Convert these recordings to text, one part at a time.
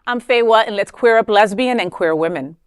I'm Faye Watt, and let's queer up lesbian and queer women.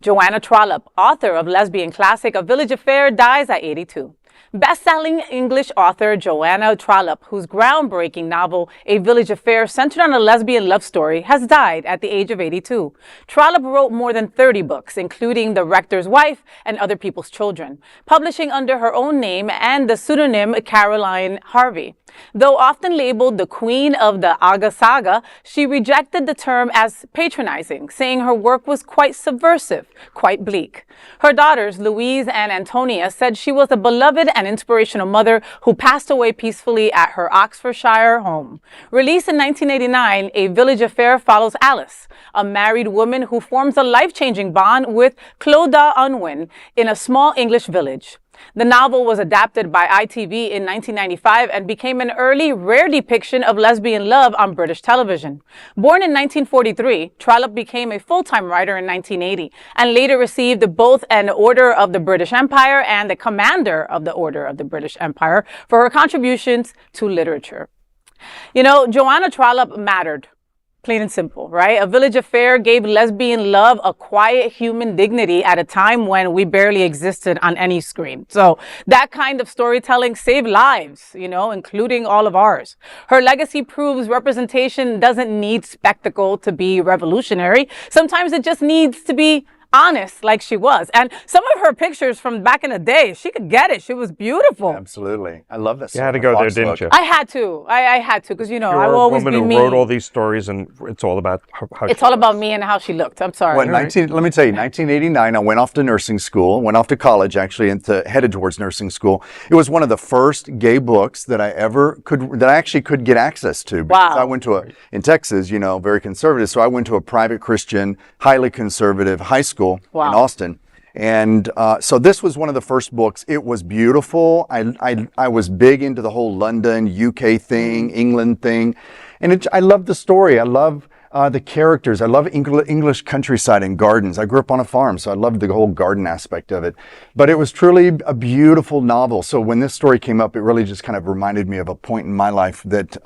Joanna Trollope, author of lesbian classic A Village Affair, dies at 82. Best-selling English author Joanna Trollope, whose groundbreaking novel A Village Affair, centered on a lesbian love story, has died at the age of 82. Trollope wrote more than 30 books, including The Rector's Wife and Other People's Children, publishing under her own name and the pseudonym Caroline Harvey. Though often labeled the queen of the Aga Saga, she rejected the term as patronizing, saying her work was quite subversive, quite bleak. Her daughters, Louise and Antonia, said she was a beloved and inspirational mother who passed away peacefully at her Oxfordshire home. Released in 1989, A Village Affair follows Alice, a married woman who forms a life-changing bond with Clodagh Unwin in a small English village. The novel was adapted by ITV in 1995 and became an early, rare depiction of lesbian love on British television. Born in 1943, Trollope became a full-time writer in 1980 and later received both an Order of the British Empire and the Commander of the Order of the British Empire for her contributions to literature. You know, Joanna Trollope mattered. Plain and simple, right? A Village Affair gave lesbian love a quiet human dignity at a time when we barely existed on any screen. So that kind of storytelling saved lives, you know, including all of ours. Her legacy proves representation doesn't need spectacle to be revolutionary. Sometimes it just needs to be honest, like she was. And some of her pictures from back in the day, she could get it. She was beautiful. Absolutely. I love this. You had to go there, didn't you? I had to. I had to, because, you know, I've You're always a woman been who me. wrote all these stories, and it's all about how It's all about me and how she looked. I'm sorry. Well, let me tell you, 1989, I went off to nursing school, went off to college, actually, and headed towards nursing school. It was one of the first gay books that I actually could get access to. Because Wow. I went to in Texas, you know, very conservative. So I went to a private Christian, highly conservative high school in Austin. And so this was one of the first books. It was beautiful. I was big into the whole London, UK thing, England thing. And I love the story. I love the characters. I love English countryside and gardens. I grew up on a farm, so I loved the whole garden aspect of it. But it was truly a beautiful novel. So when this story came up, it really just kind of reminded me of a point in my life that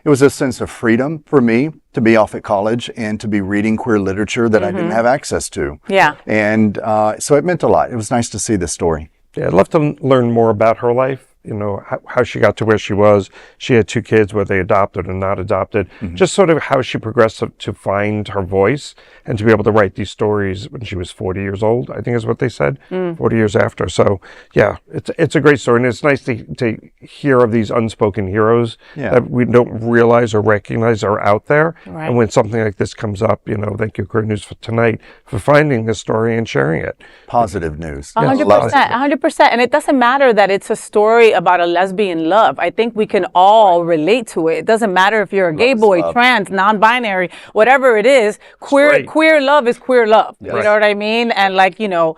it was a sense of freedom for me to be off at college and to be reading queer literature that I didn't have access to. Yeah. And so it meant a lot. It was nice to see this story. Yeah, I'd love to learn more about her life. You know, how she got to where she was. She had 2 kids, were they adopted or not adopted. Just sort of how she progressed to find her voice and to be able to write these stories when she was 40 years old, I think is what they said, 40 years after. So, yeah, it's a great story. And it's nice to hear of these unspoken heroes that we don't realize or recognize are out there. Right. And when something like this comes up, you know, thank you, Queer News, for tonight, for finding this story and sharing it. Positive news. 100%, 100%. And it doesn't matter that it's a story about a lesbian love. I think we can all relate to it. It doesn't matter if you're a gay boy, trans, non-binary, whatever it is. Queer love is queer love. Yes. You know what I mean? And like, you know,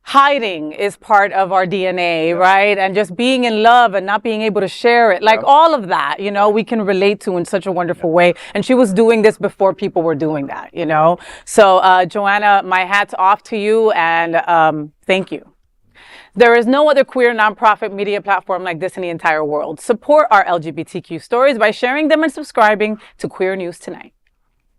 hiding is part of our DNA, right? And just being in love and not being able to share it, like all of that, you know, we can relate to in such a wonderful way. And she was doing this before people were doing that, you know? So, Joanna, my hat's off to you, and thank you. There is no other queer nonprofit media platform like this in the entire world. Support our LGBTQ stories by sharing them and subscribing to Queer News Tonight.